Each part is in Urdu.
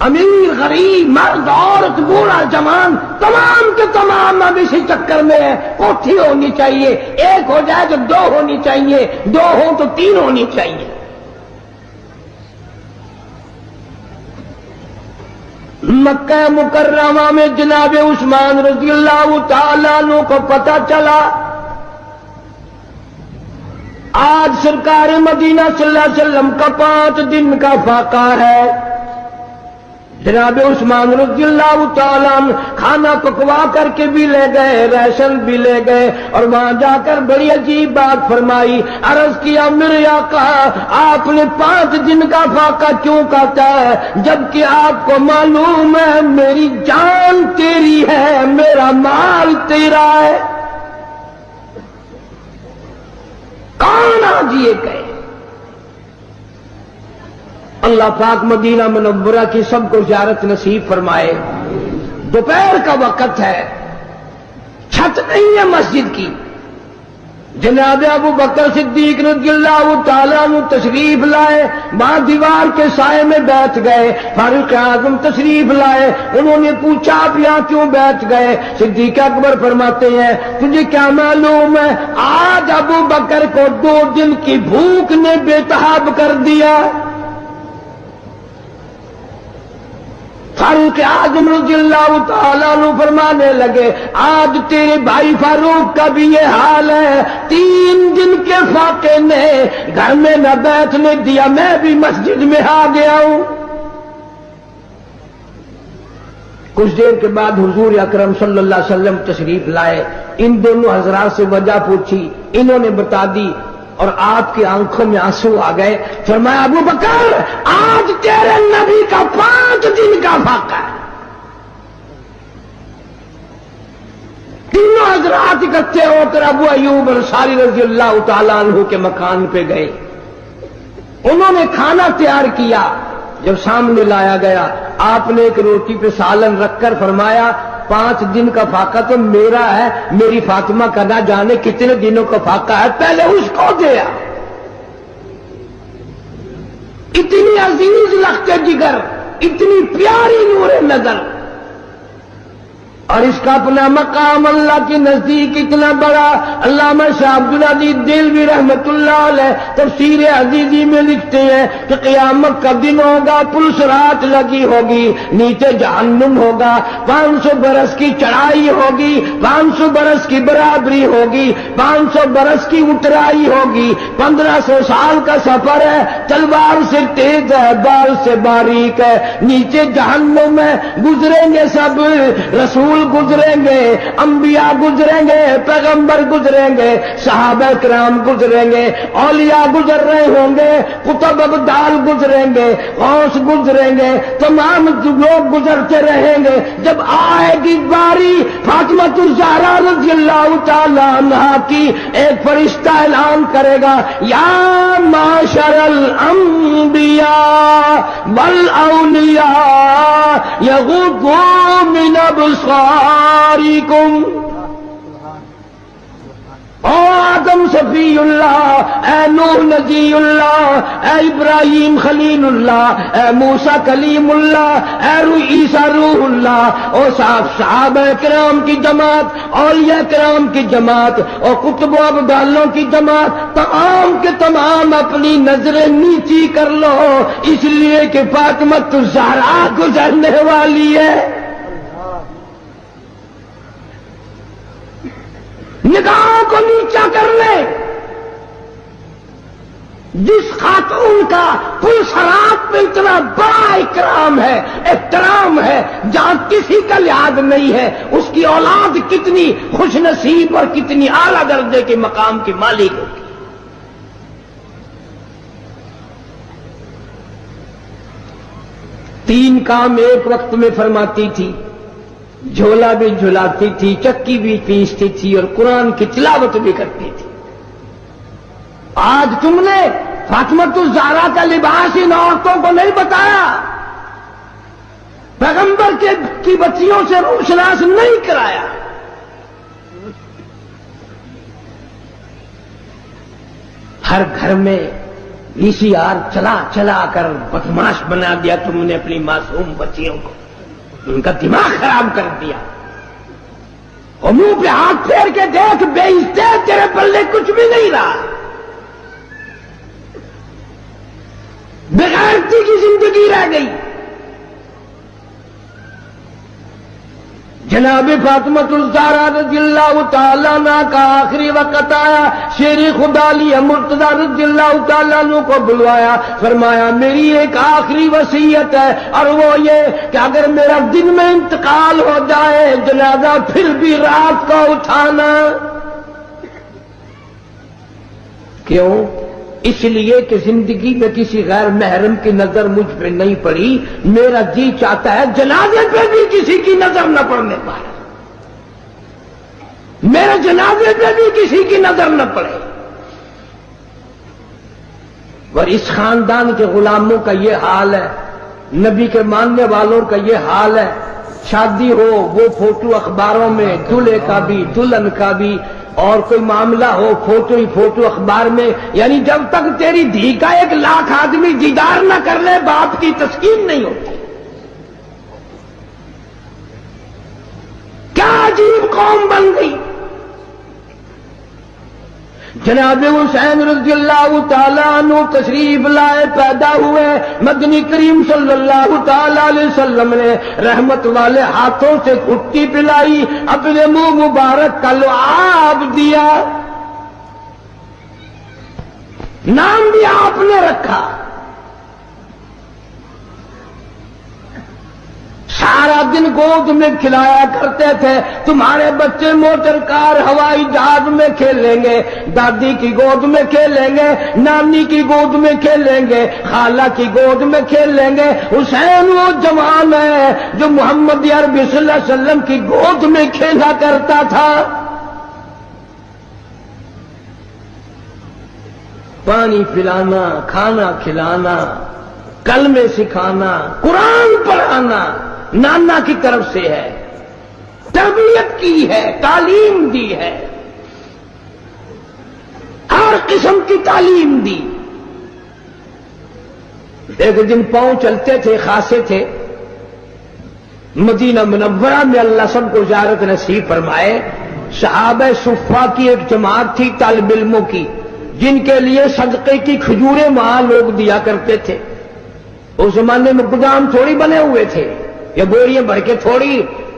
امیر غریب مرد عورت بوڑھا جوان تمام کے تمام اب اسی چکر میں ہے. کوٹھی ہونی چاہیے، ایک ہو جائے تو دو ہونی چاہیے، دو ہوں تو تین ہونی چاہیے. مکہ مکرمہ میں جناب عثمان رضی اللہ تعالیٰ عنہ کو پتہ چلا آج سرکار مدینہ صلی اللہ علیہ وسلم کا 5 دن کا فاقہ ہے. جناب عثمان رضی اللہ تعالیٰ عنہ کھانا پکوا کر کے بھی لے گئے، راشن بھی لے گئے، اور وہاں جا کر بڑی عجیب بات فرمائی. عرض کیا میرے آقا آپ نے 5 دن کا فاقہ کیوں کہتا ہے جبکہ آپ کو معلوم ہے میری جان تیری ہے، میرا مال تیرا ہے. کون آج یہ کہے؟ اللہ پاک مدینہ منورہ کی سب کو زیارت نصیب فرمائے. دوپہر کا وقت ہے، چھت نہیں ہے مسجد کی. جناب ابو بکر صدیق رضی اللہ تعالیٰ عنہ تشریف لائے، وہاں دیوار کے سائے میں بیٹھ گئے. فاروق اعظم تشریف لائے، انہوں نے پوچھا آپ یہاں کیوں بیٹھ گئے؟ صدیق اکبر فرماتے ہیں تجھے کیا معلوم ہے آج ابو بکر کو 2 دن کی بھوک نے بے تاب کر دیا. فاروق اعظم رضی اللہ تعالیٰ عنہ فرمانے لگے آج تیرے بھائی فاروق کا بھی یہ حال ہے، 3 دن کے فاقے نے گھر میں نہ بیٹھنے دیا، میں بھی مسجد میں آ گیا ہوں. کچھ دیر کے بعد حضور اکرم صلی اللہ علیہ وسلم تشریف لائے. ان دونوں حضرات سے وجہ پوچھی، انہوں نے بتا دی اور آپ کی آنکھوں میں آنسو آ گئے. فرمایا ابو بکر آج تیرے نبی کا 5 دن کا فاقہ ہے. تینوں حضرات اکٹھے ہو کر ابو ایوب انصاری رضی اللہ تعالیٰ عنہ کے مکان پہ گئے. انہوں نے کھانا تیار کیا. جب سامنے لایا گیا آپ نے ایک روٹی پہ سالن رکھ کر فرمایا 5 دن کا فاقہ تو میرا ہے، میری فاطمہ کا نہ جانے کتنے دنوں کا فاقہ ہے، پہلے اس کو دیا. اتنی عزیز لخت جگر، اتنی پیاری نور نظر، اور اس کا اپنا مقام اللہ کے نزدیک اتنا بڑا. علامہ شاہ عبدالعزیز دہلوی رحمت اللہ علیہ تفسیر عزیزی میں لکھتے ہیں کہ قیامت کا دن ہوگا، پلس رات لگی ہوگی، نیچے جہنم ہوگا، 500 برس کی چڑھائی ہوگی، 500 برس کی برابری ہوگی، 500 برس کی اترائی ہوگی، 1500 سال کا سفر ہے. تلوار سے تیز ہے، بال سے باریک ہے. نیچے جہنم میں گزریں گے سب، رسول گزریں گے، انبیاء گزریں گے، پیغمبر گزریں گے، صحابہ کرام گزریں گے، اولیاء گزر رہے ہوں گے، قطب ابدال گزریں گے، غوث گزریں گے، تمام لوگ گزرتے رہیں گے. جب آئے گی باری فاطمہ الزہرا رضی اللہ تعالی عنہا کی، ایک فرشتہ اعلان کرے گا یا معاشر الانبیاء والاولیاء یغضوا من ابصارکم. او آدم صفی اللہ، اے نوح نجی اللہ، اے ابراہیم خلیل اللہ، اے موسیٰ کلیم اللہ، اے عیسیٰ روح اللہ، او صحابہ کرام کی جماعت، اولیاء کرام کی جماعت، اور قطب و ابدالوں کی جماعت، تمام کے تمام اپنی نظریں نیچی کر لو، اس لیے کہ فاطمہ الزہرا گزرنے والی ہے. نگاہوں کو نیچا کر لے. جس خاتون کا پل صراط پہ اتنا بڑا اکرام ہے، احترام ہے، جہاں کسی کا لحاظ نہیں ہے، اس کی اولاد کتنی خوش نصیب اور کتنی اعلیٰ درجے کے مقام کی مالک ہوگی. تین کام ایک وقت میں فرماتی تھی، جھولا بھی جھلاتی تھی، چکی بھی پیستی تھی، اور قرآن کی تلاوت بھی کرتی تھی. آج تم نے فاطمہ الزہرا کا لباس ان عورتوں کو نہیں بتایا، پیغمبر کی بچیوں سے روشناس نہیں کرایا. ہر گھر میں VCR چلا چلا کر بدماش بنا دیا تم نے اپنی معصوم بچیوں کو، ان کا دماغ خراب کر دیا. اور منہ پہ ہاتھ پھیر کے دیکھ، بے عزتے تیرے پلے کچھ بھی نہیں رہا، بغیرتی کی زندگی رہ گئی. جناب فاطمۃ الزہرا رضی اللہ تعالیٰ عنہ کا آخری وقت آیا، شیر خدا علی مرتضیٰ رضی اللہ تعالیٰ عنہ کو بلوایا، فرمایا میری ایک آخری وصیت ہے، اور وہ یہ کہ اگر میرا دن میں انتقال ہو جائے جنازہ پھر بھی رات کو اٹھانا. کیوں؟ اس لیے کہ زندگی میں کسی غیر محرم کی نظر مجھ پہ نہیں پڑی، میرا جی چاہتا ہے جنازے پہ بھی کسی کی نظر نہ پڑنے پائے، میرے جنازے پہ بھی کسی کی نظر نہ پڑے. اور اس خاندان کے غلاموں کا یہ حال ہے، نبی کے ماننے والوں کا یہ حال ہے. شادی ہو وہ فوٹو اخباروں میں، دلہے کا بھی دلہن کا بھی، اور کوئی معاملہ ہو فوٹو ہی فوٹو اخبار میں. یعنی جب تک تیری دھی کا 1,00,000 آدمی دیدار نہ کر لے باپ کی تسکین نہیں ہوتی. کیا عجیب قوم بن گئی. جناب حسین رضی اللہ تعالیٰ عنہ تشریف لائے، پیدا ہوئے، مدنی کریم صلی اللہ تعالیٰ علیہ وسلم نے رحمت والے ہاتھوں سے گھٹی پلائی، اپنے منہ مبارک کا لعاب دیا، نام بھی آپ نے رکھا. سارا دن گود میں کھلایا کرتے تھے. تمہارے بچے موٹر کار ہوائی جہاز میں کھیلیں گے، دادی کی گود میں کھیلیں گے، نانی کی گود میں کھیلیں گے، خالہ کی گود میں کھیلیں گے. حسین وہ جوان ہے جو محمد عربی صلی اللہ علیہ وسلم کی گود میں کھیلا کرتا تھا. پانی پلانا، کھانا کھلانا، کلمے سکھانا، قرآن پڑھانا نانا کی طرف سے ہے، تربیت کی ہے، تعلیم دی ہے، ہر قسم کی تعلیم دی. ایک دن پاؤں چلتے تھے، خاصے تھے، مدینہ منورہ میں اللہ سب کو زیارت نصیب فرمائے. صحابہ صفہ کی ایک جماعت تھی طالب علموں کی، جن کے لیے صدقے کی کھجوریں وہاں لوگ دیا کرتے تھے. اس زمانے میں گودام تھوڑی بنے ہوئے تھے، یا بوریاں بھر کے تھوڑی،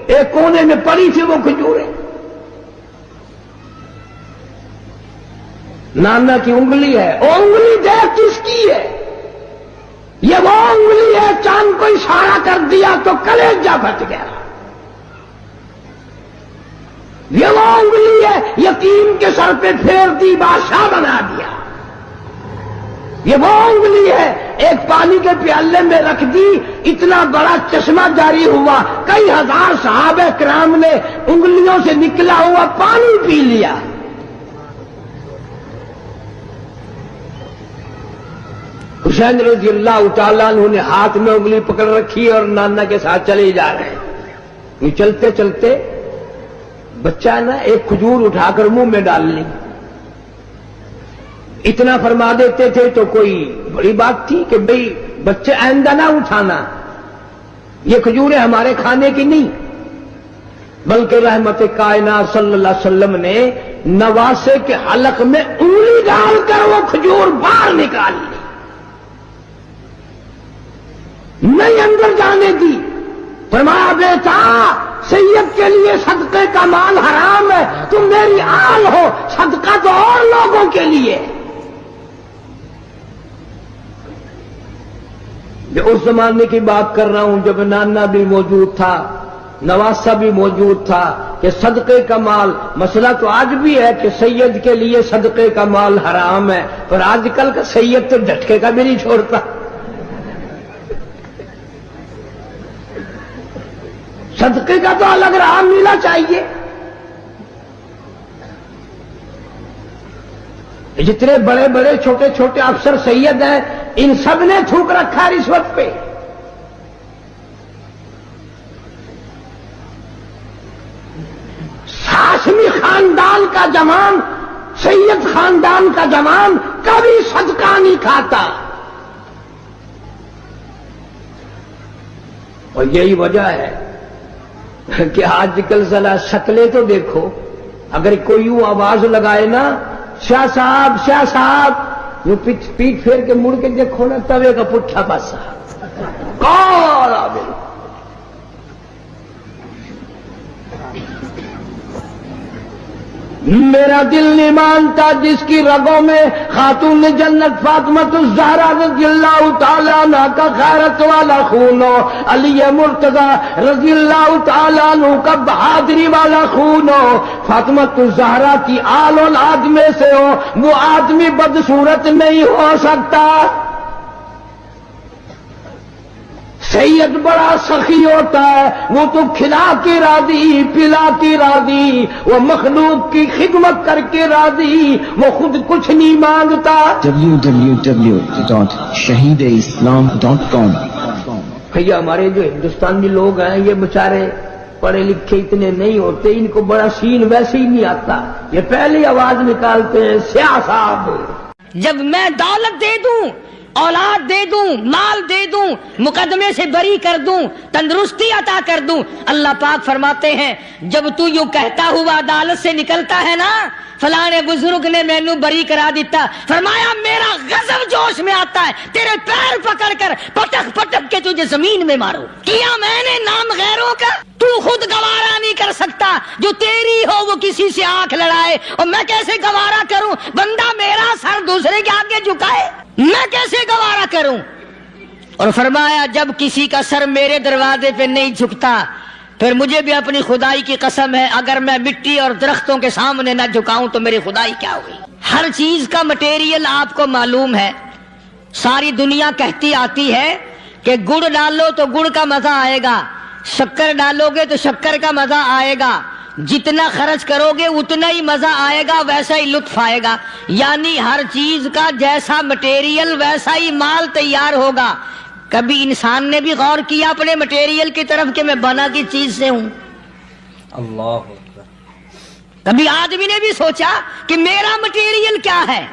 ایک کونے میں پڑی تھی وہ کھجوریں. نانا کی انگلی ہے، وہ انگلی دیکھ کس کی ہے؟ یہ وہ انگلی ہے، چاند کو اشارہ کر دیا تو کلیجہ پھٹ گیا. یہ وہ انگلی ہے، یتیم کے سر پہ پھیر دی بادشاہ بنا دیا. یہ وہ انگلی ہے، ایک پانی کے پیالے میں رکھ دی، اتنا بڑا چشمہ جاری ہوا، کئی ہزار صحابہ کرام نے انگلیوں سے نکلا ہوا پانی پی لیا. حسین رضی اللہ تعالیٰ عنہ نے ہاتھ میں انگلی پکڑ رکھی اور نانا کے ساتھ چلے جا رہے ہیں. چلتے چلتے بچہ نا ایک کھجور اٹھا کر منہ میں ڈال لی. اتنا فرما دیتے تھے تو کوئی بڑی بات تھی کہ بھئی بچے آئندہ نہ اٹھانا، یہ کھجوریں ہمارے کھانے کی نہیں، بلکہ رحمت کائنات صلی اللہ علیہ وسلم نے نواسے کے حلق میں انگلی ڈال کر وہ کھجور باہر نکال لی، نہیں اندر جانے دی. فرمایا بیٹا سید کے لیے صدقے کا مال حرام ہے، تم میری آل ہو، صدقہ تو اور لوگوں کے لیے. اس زمانے کی بات کر رہا ہوں جب نانا بھی موجود تھا، نواسا بھی موجود تھا، کہ صدقے کا مال، مسئلہ تو آج بھی ہے کہ سید کے لیے صدقے کا مال حرام ہے، پر آج کل کا سید تو جھٹکے کا بھی نہیں چھوڑتا. صدقے کا تو الگ راہ ملنا چاہیے. جتنے بڑے بڑے چھوٹے چھوٹے افسر سید ہیں، ان سب نے تھوک رکھا رشوت پہ. ہاشمی خاندان کا جوان، سید خاندان کا جوان کا بھی صدقہ نہیں کھاتا. اور یہی وجہ ہے کہ آج کل ذرا شکلیں تو دیکھو. اگر کوئی یوں آواز لگائے نا شاہ صاحب یوں پیٹ پھیر کے مڑ کے دیکھو نا توے کا پٹھا پاسا کون آوے. میرا دل نہیں مانتا جس کی رگوں میں خاتون جنت فاطمہ الزہرا رضی اللہ تعالیٰ عنہ کا غیرت والا خون ہو, علی مرتضی رضی اللہ تعالیٰ عنہ کا بہادری والا خون ہو, فاطمہ الزہرا کی آل اولاد میں سے ہو, وہ آدمی بدصورت نہیں ہو سکتا. سید بڑا سخی ہوتا ہے, وہ تو کھلا کے راضی پلا کے راضی, وہ مخلوق کی خدمت کر کے راضی, وہ خود کچھ نہیں مانگتا. www.shahideislam.com بھیا ہمارے جو ہندوستانی لوگ ہیں یہ بیچارے پڑھے لکھے اتنے نہیں ہوتے, ان کو بڑا سین ویسے ہی نہیں آتا, یہ پہلی آواز نکالتے ہیں سیاہ صاحب. جب میں دولت دے دوں, اولاد دے دوں, مال دے دوں, مقدمے سے بری کر دوں, تندرستی عطا کر دوں, اللہ پاک فرماتے ہیں جب تو یوں کہتا ہوا عدالت سے نکلتا ہے نا فلاں بزرگ نے مینوں بری کرا دیتا, فرمایا میرا غضب جوش میں آتا ہے تیرے پیر پکڑ کر پٹک پٹک کے تجھے زمین میں مارو. کیا میں نے نام غیروں کا, تو خود گوارا نہیں کر سکتا, جو تیری ہو وہ کسی سے آنکھ لڑائے, اور میں کیسے گوارا کروں بندہ میرا سر دوسرے کے آگے جھکائے, میں کیسے گوارا کروں. اور فرمایا جب کسی کا سر میرے دروازے پہ نہیں جھکتا پھر مجھے بھی اپنی خدائی کی قسم ہے اگر میں مٹی اور درختوں کے سامنے نہ جھکاؤں تو میری خدائی کیا ہوئی. ہر چیز کا مٹیریل آپ کو معلوم ہے. ساری دنیا کہتی آتی ہے کہ گڑ ڈالو تو گڑ کا مزہ آئے گا, شکر ڈالو گے تو شکر کا مزہ آئے گا, جتنا خرچ کرو گے اتنا ہی مزہ آئے گا, ویسا ہی لطف آئے گا. یعنی ہر چیز کا جیسا مٹیریل ویسا ہی مال تیار ہوگا. کبھی انسان نے بھی غور کیا اپنے مٹیریل کی طرف کہ میں بنا کی چیز سے ہوں؟ اللہ اکبر. کبھی آدمی نے بھی سوچا کہ میرا مٹیریل کیا ہے؟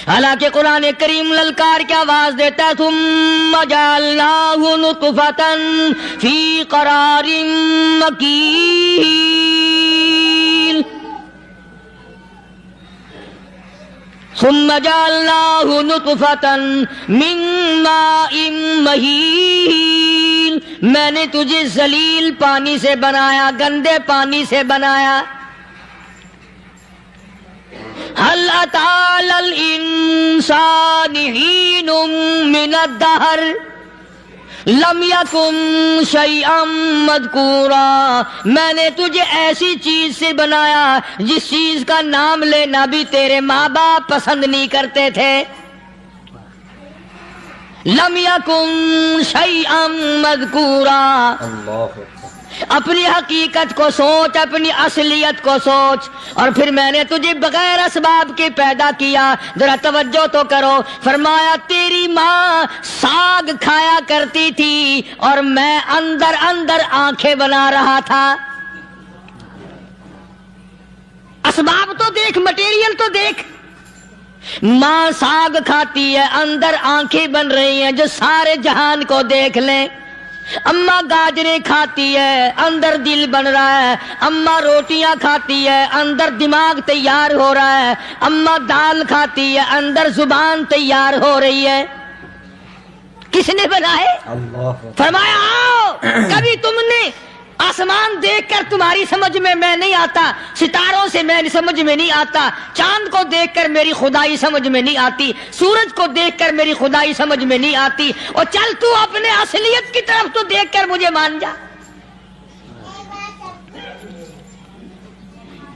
حالانکہ قرآن کریم للکار کی آواز دیتا ہے ثم جعلناہ نطفۃ فی قرار مکین, ثم جعلناہ نطفۃ من ماء مہین, میں نے تجھے ذلیل پانی سے بنایا, گندے پانی سے بنایا. هل أتى على الإنسان حين من الدهر لم يكن شيئا مذكورا, میں نے تجھے ایسی چیز سے بنایا جس چیز کا نام لینا بھی تیرے ماں باپ پسند نہیں کرتے تھے. لم يكن شيئا مذكورا. اپنی حقیقت کو سوچ, اپنی اصلیت کو سوچ. اور پھر میں نے تجھے بغیر اسباب کے پیدا کیا. ذرا توجہ تو کرو. فرمایا تیری ماں ساگ کھایا کرتی تھی اور میں اندر اندر آنکھیں بنا رہا تھا. اسباب تو دیکھ, مٹیریل تو دیکھ. ماں ساگ کھاتی ہے, اندر آنکھیں بن رہی ہیں جو سارے جہان کو دیکھ لیں. اماں گاجریں کھاتی ہے, اندر دل بن رہا ہے. اماں روٹیاں کھاتی ہے, اندر دماغ تیار ہو رہا ہے. اماں دال کھاتی ہے, اندر زبان تیار ہو رہی ہے. کس نے بنائے؟ فرمایا آؤ, کبھی تم نے آسمان دیکھ کر تمہاری سمجھ میں نہیں آتا, ستاروں سے میں سمجھ میں نہیں آتا, چاند کو دیکھ کر میری خدائی سمجھ میں نہیں آتی, سورج کو دیکھ کر میری خدائی سمجھ میں نہیں آتی. اور چل تو اپنے اصلیت کی طرف تو دیکھ کر مجھے مان جا,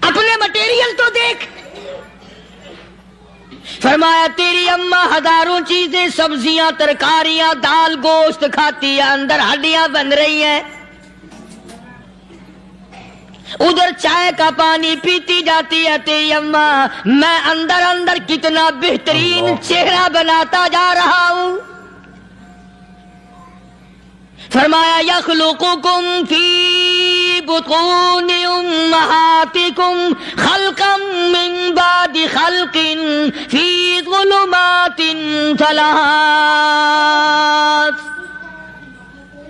اپنے مٹیریل تو دیکھ. فرمایا تیری اماں ہزاروں چیزیں, سبزیاں, ترکاریاں, دال, گوشت کھاتی ہے, اندر ہڈیاں بن رہی ہیں. ادھر چائے کا پانی پیتی جاتی ہے تیری اماں, میں اندر اندر کتنا بہترین چہرہ بناتا جا رہا ہوں. فرمایا یخلقکم فی بطون امہاتکم خلقا من بعد خلق فی ظلمات ثلاث.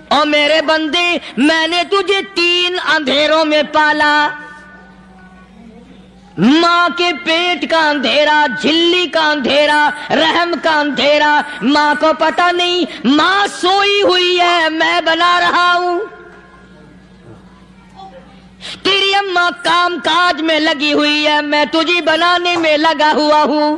اور میرے بندے میں نے تجھے 3 اندھیروں میں پالا. ماں کے پیٹ کا اندھیرا، جھلی کا اندھیرا، رحم کا اندھیرا. ماں کو پتہ نہیں ماں سوئی ہوئی ہے، میں بنا رہا ہوں. تیری اماں کام کاج میں لگی ہوئی ہے، میں تجھے بنانے میں لگا ہوا ہوں.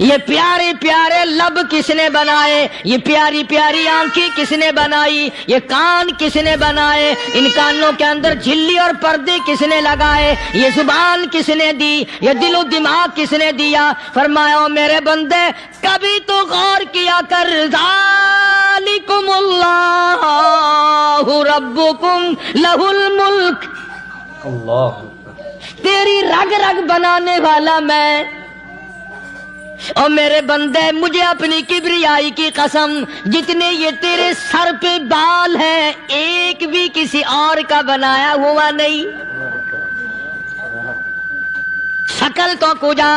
یہ پیارے پیارے لب کس نے بنائے؟ یہ پیاری پیاری آنکھیں کس نے بنائی؟ یہ کان کس نے بنائے؟ ان کانوں کے اندر جھلی اور پردے کس نے لگائے؟ یہ زبان کس نے دی؟ یہ دل و دماغ کس نے دیا؟ فرمایا میرے بندے کبھی تو غور کیا کر. ذالکم اللہ ربکم لہ الملک. اللہ تیری رگ رگ بنانے والا میں. اور میرے بندے مجھے اپنی کبریائی کی قسم، جتنے یہ تیرے سر پہ بال ہیں ایک بھی کسی اور کا بنایا ہوا نہیں. شکل تو کجا،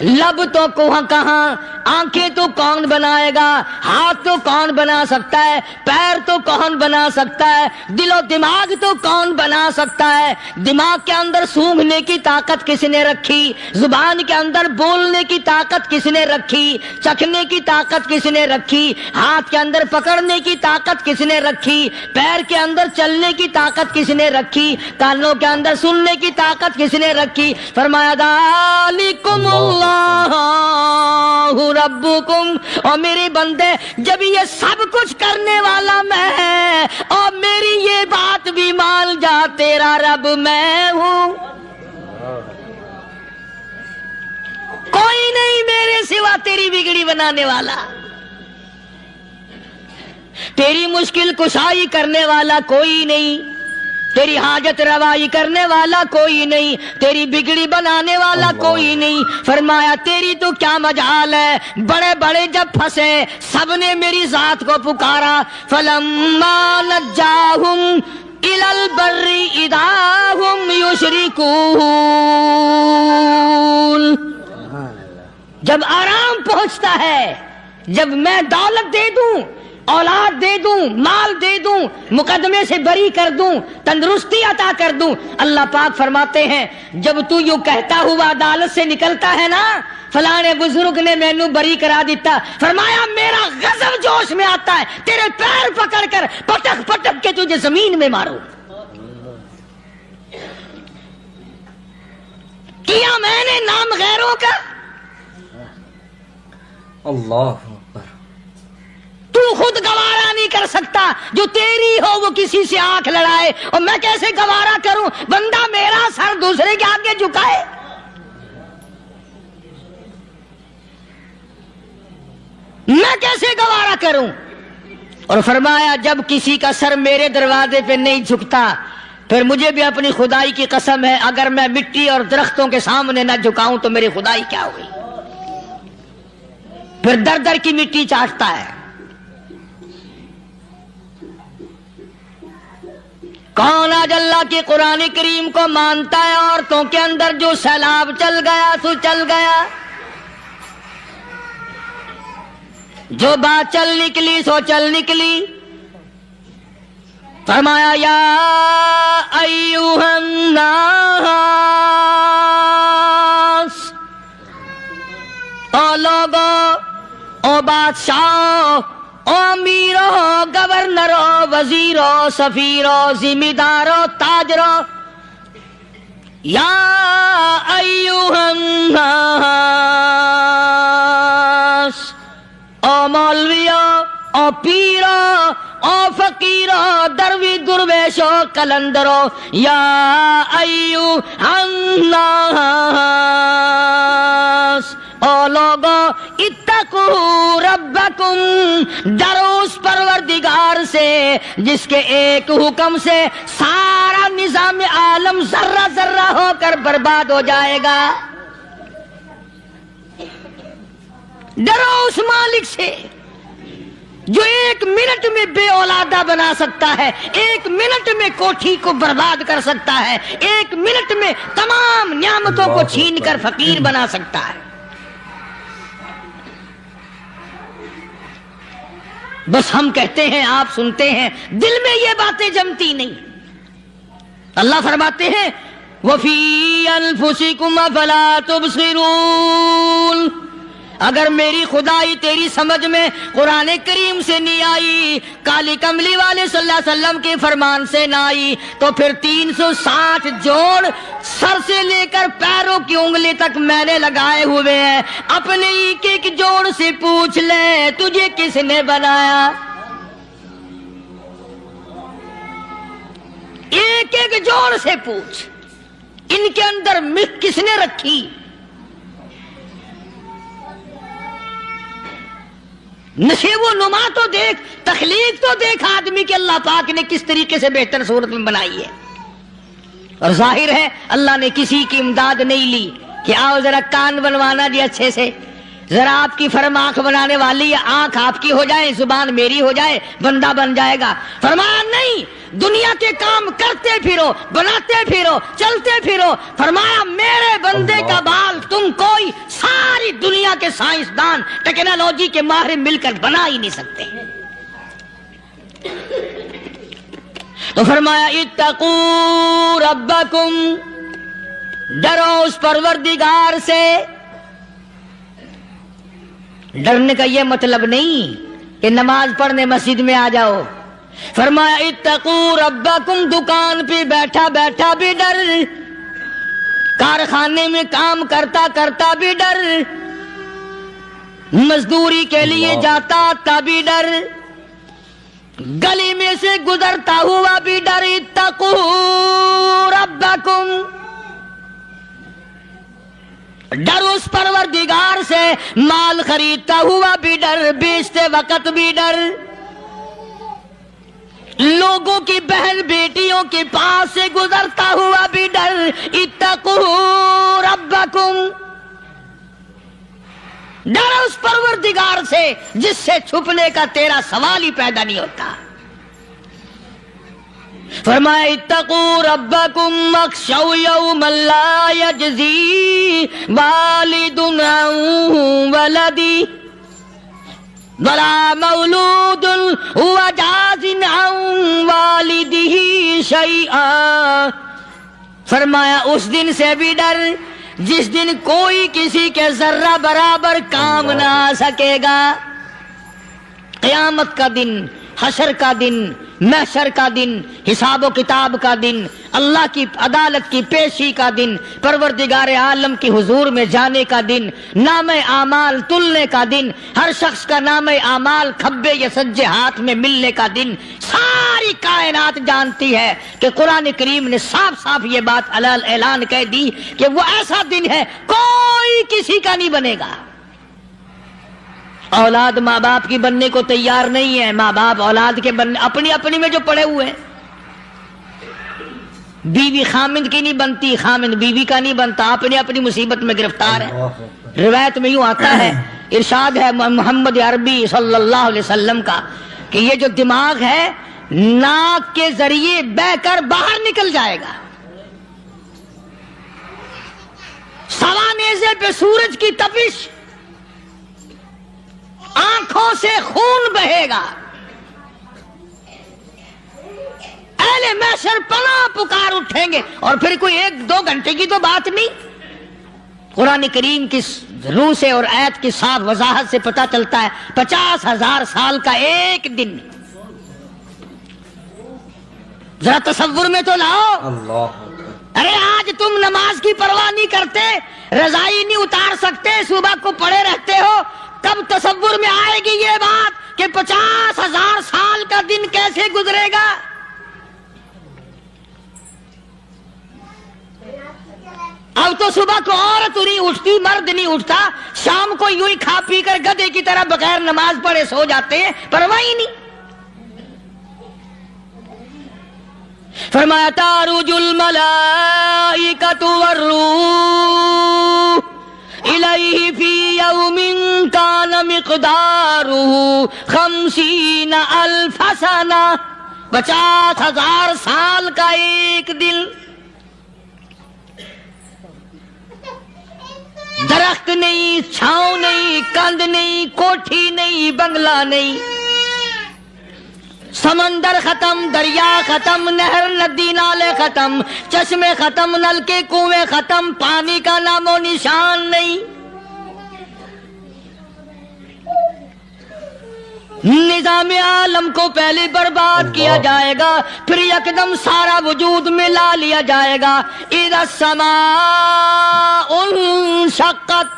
لب تو کہاں، آنکھیں تو کون بنائے گا، ہاتھ تو کون بنا سکتا ہے، پیر تو کون بنا سکتا ہے، دل و دماغ تو کون بنا سکتا ہے. دماغ کے اندر سونگھنے کی طاقت کس نے رکھی؟ زبان کے اندر بولنے کی طاقت کس نے رکھی؟ چکھنے کی طاقت کس نے رکھی؟ ہاتھ کے اندر پکڑنے کی طاقت کس نے رکھی؟ پیر کے اندر چلنے کی طاقت کس نے رکھی؟ کانوں کے اندر سننے کی طاقت کس نے رکھی؟ فرمایا ذالکم اللہ ربکم. اور میرے بندے جب یہ سب کچھ کرنے والا میں اور میری یہ بات بھی مان جا تیرا رب میں ہوں. کوئی نہیں میرے سوا تیری بگڑی بنانے والا، تیری مشکل کشائی کرنے والا کوئی نہیں، تیری حاجت روائی کرنے والا کوئی نہیں، تیری بگڑی بنانے والا کوئی نہیں. فرمایا تیری تو کیا مجال ہے، بڑے بڑے جب پھنسے سب نے میری ذات کو پکارا. فلما نجاہم الی البر اذا ہم یشرکون. جب آرام پہنچتا ہے، جب میں دولت دے دوں، اولاد دے دوں، مال دے دوں، مقدمے سے بری کر دوں، تندرستی عطا کر دوں، اللہ پاک فرماتے ہیں جب تو یوں کہتا ہوا عدالت سے نکلتا ہے نا فلانے بزرگ نے مینو بری کرا دیتا، فرمایا میرا غضب جوش میں آتا ہے تیرے پیر پکڑ کر پٹک پٹک کے تجھے زمین میں ماروں. کیا میں نے نام غیروں کا؟ اللہ تو خود گوارا نہیں کر سکتا، جو تیری ہو وہ کسی سے آنکھ لڑائے، اور میں کیسے گوارا کروں بندہ میرا سر دوسرے کے آگے جھکائے؟ میں کیسے گوارا کروں؟ اور فرمایا جب کسی کا سر میرے دروازے پہ نہیں جھکتا پھر مجھے بھی اپنی خدائی کی قسم ہے اگر میں مٹی اور درختوں کے سامنے نہ جھکاؤں تو میری خدائی کیا ہوئی؟ پھر در در کی مٹی چاٹتا ہے. کون آج اللہ کے قرآن کریم کو مانتا ہے؟ عورتوں کے اندر جو سیلاب چل گیا سو چل گیا، جو بات چل نکلی سو چل نکلی. فرمایا یا ایھا الناس، او لوگو، او بادشاہ، او امیرو، گورنرو، وزیرو، سفیرو، ذمہ دارو، تاجرو، یا ایھا الناس، او مولویو، او پیرو، او فقیرو، دروی درویشو، کلندرو، یا ایھا الناس، او لوگو اتقو ربکم، ڈرو اس پروردگار سے جس کے ایک حکم سے سارا نظام عالم ذرہ ذرہ ہو کر برباد ہو جائے گا. ڈرو اس مالک سے جو 1 منٹ میں بے اولادہ بنا سکتا ہے، 1 منٹ میں کوٹھی کو برباد کر سکتا ہے، 1 منٹ میں تمام نعمتوں کو چھین کر فقیر بنا سکتا ہے۔ بس ہم کہتے ہیں، آپ سنتے ہیں، دل میں یہ باتیں جمتی نہیں۔ اللہ فرماتے ہیں وَفِي أَنفُسِكُمْ أَفَلَا تُبْصِرُونَ، اگر میری خدائی تیری سمجھ میں قرآن کریم سے نہیں آئی، کالی کملی والے صلی اللہ علیہ وسلم کے فرمان سے نہ آئی، تو پھر 360 جوڑ سر سے لے کر پیروں کی انگلی تک میں نے لگائے ہوئے ہیں، اپنے ایک جوڑ سے پوچھ لے تجھے کس نے بنایا؟ ایک جوڑ سے پوچھ، ان کے اندر مکھ کس نے رکھی؟ نشیب و نما تو دیکھ، تخلیق تو دیکھ آدمی کے اللہ پاک نے کس طریقے سے بہتر صورت میں بنائی ہے۔ اور ظاہر ہے اللہ نے کسی کی امداد نہیں لی کہ آؤ ذرا کان بنوانا جی اچھے سے، ذرا آپ کی فرم آنکھ بنانے والی ہے، آنکھ آپ کی ہو جائے، زبان میری ہو جائے، بندہ بن جائے گا۔ فرمایا نہیں، دنیا کے کام کرتے پھرو، بناتے پھرو، چلتے پھرو۔ فرمایا میرے بندے کا بال تم کوئی ساری دنیا کے سائنسدان ٹیکنالوجی کے ماہر مل کر بنا ہی نہیں سکتے۔ تو فرمایا اتقوا ربکم، ڈرو اس پروردگار سے۔ ڈرنے کا یہ مطلب نہیں کہ نماز پڑھنے مسجد میں آ جاؤ۔ فرمایا اتقوا ربکم، دکان پہ بیٹھا بیٹھا بھی ڈر، کارخانے میں کام کرتا کرتا بھی ڈر، مزدوری کے لیے جاتا تبھی ڈر، گلی میں سے گزرتا ہوا بھی ڈر۔ اتقوا ربکم، ڈر اس پروردگار سے، مال خریدتا ہوا بھی ڈر، بیچتے وقت بھی ڈر، لوگوں کی بہن بیٹیوں کے پاس سے گزرتا ہوا بھی ڈر۔ اتقوا ربکم، ڈر اس پروردگار سے جس سے چھپنے کا تیرا سوال ہی پیدا نہیں ہوتا۔ فرمایا اتقوا ربکم واخشوا یوما لا یجزی والد عن ولدہ ولا مولود هو جاز عن والدہ شیئا۔ فرمایا اس دن سے بھی ڈر جس دن کوئی کسی کے ذرہ برابر کام نہ آ سکے گا۔ قیامت کا دن، حشر کا دن، محشر کا دن، حساب و کتاب کا دن، اللہ کی عدالت کی پیشی کا دن، پروردگار عالم کی حضور میں جانے کا دن، نام اعمال تلنے کا دن، ہر شخص کا نام اعمال کھبے یا سجے ہاتھ میں ملنے کا دن۔ ساری کائنات جانتی ہے کہ قرآن کریم نے صاف صاف یہ بات اعلان کہہ دی کہ وہ ایسا دن ہے کوئی کسی کا نہیں بنے گا۔ اولاد ماں باپ کی بننے کو تیار نہیں ہے، ماں باپ اولاد کے بننے اپنی اپنی میں جو پڑے ہوئے ہیں۔ بیوی خامند کی نہیں بنتی، خامند بیوی کا نہیں بنتا، اپنی اپنی مصیبت میں گرفتار ہے۔ روایت میں یوں آتا ہے، ارشاد ہے محمد عربی صلی اللہ علیہ وسلم کا کہ یہ جو دماغ ہے ناک کے ذریعے بہ کر باہر نکل جائے گا، سوا نیزے پہ سورج کی تپش، آنکھوں سے خون بہے گا، اہل محشر پناہ پکار اٹھیں گے، اور پھر کوئی 1-2 گھنٹے کی تو بات نہیں۔ قرآن کریم کی روح سے اور آیت کی صاف وضاحت سے پتہ چلتا ہے 50,000 سال کا ایک دن۔ ذرا تصور میں تو لاؤ، ارے آج تم نماز کی پرواہ نہیں کرتے، رضائی نہیں اتار سکتے، صبح کو پڑے رہتے ہو، کب تصور میں آئے گی یہ بات کہ 50,000 سال کا دن کیسے گزرے گا؟ اب تو صبح کو عورت نہیں اٹھتی، مرد نہیں اٹھتا، شام کو یوں ہی کھا پی کر گدھے کی طرح بغیر نماز پڑھے سو جاتے ہیں، پرواہ ہی نہیں۔ فرمایا تعرج الملائکۃ والروح الیہ فی یوم کان مقدارہ مقدارہ 50 الف سنہ، 50,000 سال کا ایک دن۔ درخت نہیں، چھاؤں نہیں، کند نہیں، کوٹھی نہیں، بنگلہ نہیں، سمندر ختم، دریا ختم، نہر ندی نالے ختم، چشمے ختم، نل کے کنویں ختم، پانی کا نام و نشان نہیں۔ نظام عالم کو پہلے برباد کیا جائے گا، پھر یکدم سارا وجود ملا لیا جائے گا۔ اذا السماء انشقت،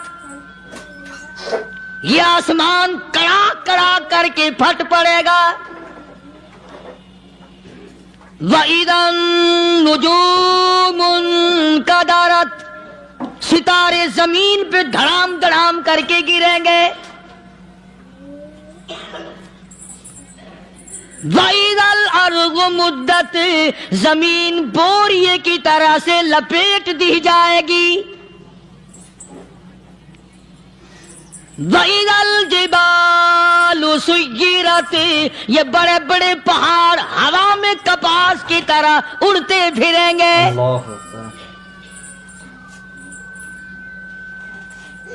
یہ آسمان کڑاک کڑاک کر کے پھٹ پڑے گا۔ وَإِذَا النُّجُومُ انْكَدَرَتْ، ستارے زمین پہ دھڑام دھڑام کر کے گریں گے۔ وَإِذَا الْأَرْضُ مُدَّتْ، زمین بوریے کی طرح سے لپیٹ دی جائے گی۔ وَإِذَا الْجِبَالُ سُيِّرَتْ، یہ بڑے بڑے پہاڑ ہوا میں کپاس کی طرح اڑتے پھریں گے۔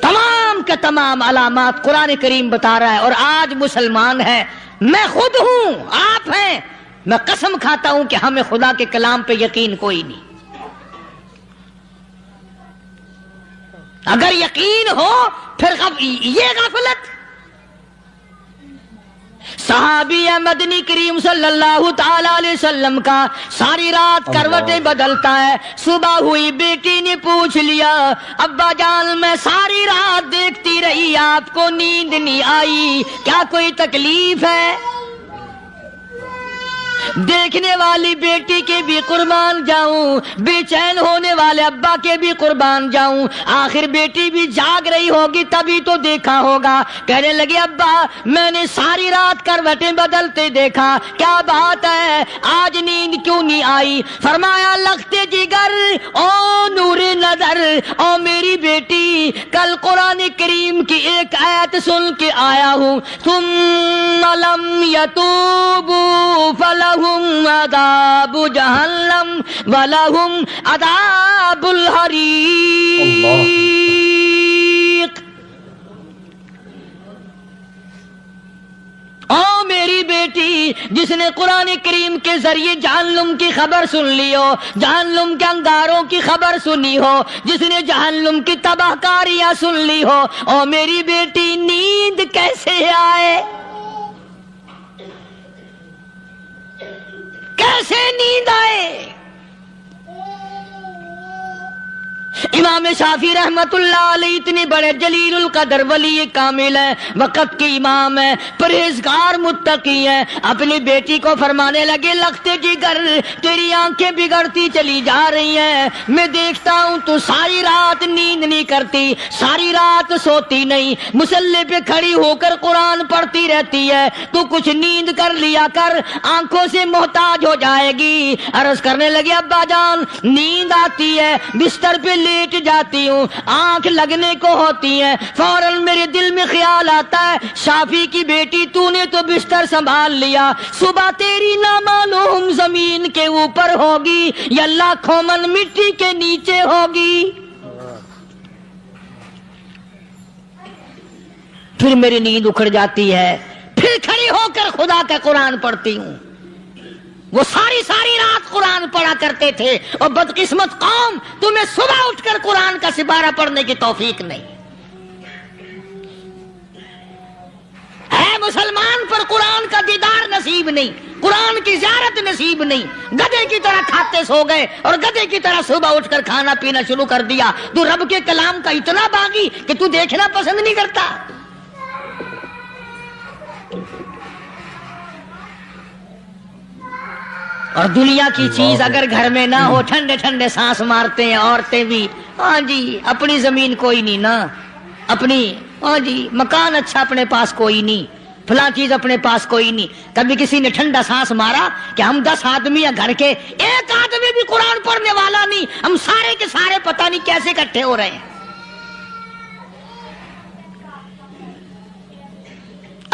تمام کے تمام علامات قرآن کریم بتا رہا ہے، اور آج مسلمان ہے، میں خود ہوں، آپ ہیں، میں قسم کھاتا ہوں کہ ہمیں خدا کے کلام پہ یقین کوئی نہیں۔ اگر یقین ہو پھر یہ غفلت۔ صحابی مدنی کریم صلی اللہ تعالی علیہ وسلم کا ساری رات کروٹیں بدلتا ہے، صبح ہوئی بیٹی نے پوچھ لیا، ابا جان میں ساری رات دیکھتی رہی، آپ کو نیند نہیں آئی، کیا کوئی تکلیف ہے؟ دیکھنے والی بیٹی کے بھی قربان جاؤں، بے چین ہونے والے ابا کے بھی قربان جاؤں، آخر بیٹی بھی جاگ رہی ہوگی تبھی تو دیکھا ہوگا۔ کہنے لگے ابا میں نے ساری رات کروٹیں بدلتے دیکھا، کیا بات ہے، آج نیند کیوں نہیں آئی؟ فرمایا لختے جگر او نور نظر، او میری بیٹی کل قرآن کریم کی ایک آیت سن کے آیا ہوں، ثم لم یتوبوا فلہم عذاب جہنم ولہم عذاب الحریق۔ او میری بیٹی جس نے قرآن کریم کے ذریعے جہنم کی خبر سن لی ہو، جہنم کے انگاروں کی خبر سنی ہو، جس نے جہنم کی تباہ کاریاں سن لی ہو، او میری بیٹی نیند کیسے آئے؟ کیسے نیند آئے؟ امام شافعی رحمت اللہ علیہ اتنے بڑے جلیل القدر ولی کامل ہیں، وقت کے امام ہیں، پرہیزگار متقی ہیں، اپنی بیٹی کو فرمانے لگے لختے جگر تیری آنکھیں بگڑتی چلی جا رہی ہیں، میں دیکھتا ہوں تو ساری رات نیند نہیں کرتی، ساری رات سوتی نہیں، مصلی پہ کھڑی ہو کر قرآن پڑھتی رہتی ہے، تو کچھ نیند کر لیا کر، آنکھوں سے محتاج ہو جائے گی۔ عرض کرنے لگے ابا جان نیند آتی ہے، بستر پہ لیٹ جاتی ہوں، آنکھ لگنے کو ہوتی ہے، فوراً میرے دل میں خیال آتا ہے شافی کی بیٹی تو نے تو بستر سنبھال لیا، صبح تیری نہ معلوم زمین کے اوپر ہوگی یا لاکھوں من مٹی کے نیچے ہوگی۔ پھر میری نیند اکھڑ جاتی ہے، پھر کھڑی ہو کر خدا کا قرآن پڑھتی ہوں۔ وہ ساری رات قرآن پڑھا کرتے تھے، اور بدقسمت قوم تمہیں صبح اٹھ کر قرآن کا سپارہ پڑھنے کی توفیق نہیں ہے۔ مسلمان پر قرآن کا دیدار نصیب نہیں، قرآن کی زیارت نصیب نہیں، گدھے کی طرح کھاتے سو گئے اور گدھے کی طرح صبح اٹھ کر کھانا پینا شروع کر دیا۔ تو رب کے کلام کا اتنا باغی کہ تو دیکھنا پسند نہیں کرتا۔ اور دنیا کی چیز اگر گھر میں نہ ہو، ٹھنڈے ٹھنڈے سانس مارتے ہیں عورتیں بھی، ہاں جی اپنی زمین کوئی نہیں نا، اپنی ہاں جی مکان اچھا اپنے پاس کوئی نہیں، فلاں چیز اپنے پاس کوئی نہیں۔ کبھی کسی نے ٹھنڈا سانس مارا کہ ہم 10 آدمی ہیں گھر کے، ایک آدمی بھی قرآن پڑھنے والا نہیں، ہم سارے کے سارے پتہ نہیں کیسے اکٹھے ہو رہے ہیں۔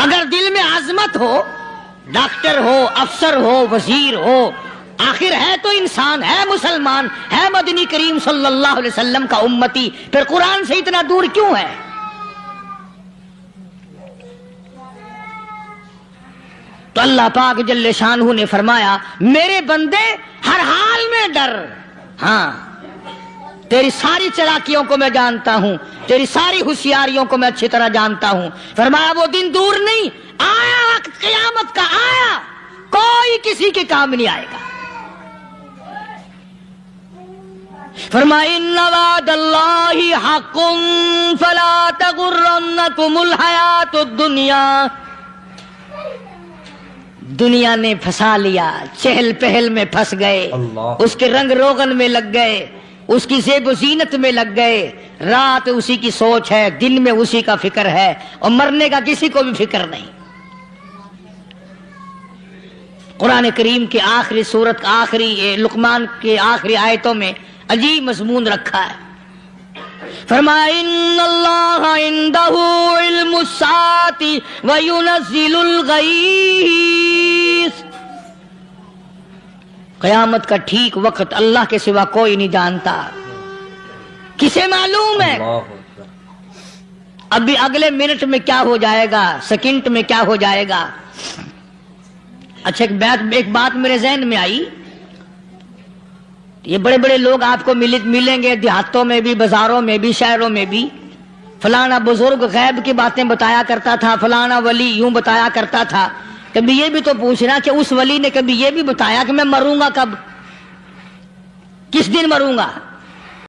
اگر دل میں عظمت ہو، ڈاکٹر ہو، افسر ہو، وزیر ہو، آخر ہے تو انسان، ہے مسلمان، ہے مدنی کریم صلی اللہ علیہ وسلم کا امتی، پھر قرآن سے اتنا دور کیوں ہے؟ تو اللہ پاک جل شانہ نے فرمایا میرے بندے ہر حال میں ڈر، ہاں تیری ساری چلاکیوں کو میں جانتا ہوں، تیری ساری ہوشیاریوں کو میں اچھی طرح جانتا ہوں۔ فرمایا وہ دن دور نہیں، آیا وقت قیامت کا، آیا، کوئی کسی کے کام نہیں آئے گا۔ فرمایا ان وعد اللہ حق فلا تغرنکم الحیات الدنیا، دنیا نے پھنسا لیا، چہل پہل میں پھنس گئے، اس کے رنگ روغن میں لگ گئے، اس کی زیب و زینت میں لگ گئے، رات اسی کی سوچ ہے، دن میں اسی کا فکر ہے، اور مرنے کا کسی کو بھی فکر نہیں۔ قرآن کریم کی آخری سورت، آخری لقمان کے آخری آیتوں میں عجیب مضمون رکھا ہے۔ فرمایا ان اللہ عندہ علم الساعۃ وینزل الغیث، قیامت کا ٹھیک وقت اللہ کے سوا کوئی نہیں جانتا، کسے معلوم ہے ابھی اگلے منٹ میں کیا ہو جائے گا، سیکنڈ میں کیا ہو جائے گا۔ اچھا ایک بات میرے ذہن میں آئی، یہ بڑے بڑے لوگ آپ کو ملیں گے دیہاتوں میں بھی، بازاروں میں بھی، شہروں میں بھی، فلانا بزرگ غیب کی باتیں بتایا کرتا تھا، فلانا ولی یوں بتایا کرتا تھا۔ کبھی یہ بھی تو پوچھنا کہ اس ولی نے کبھی یہ بھی بتایا کہ میں مروں گا کب، کس دن مروں گا؟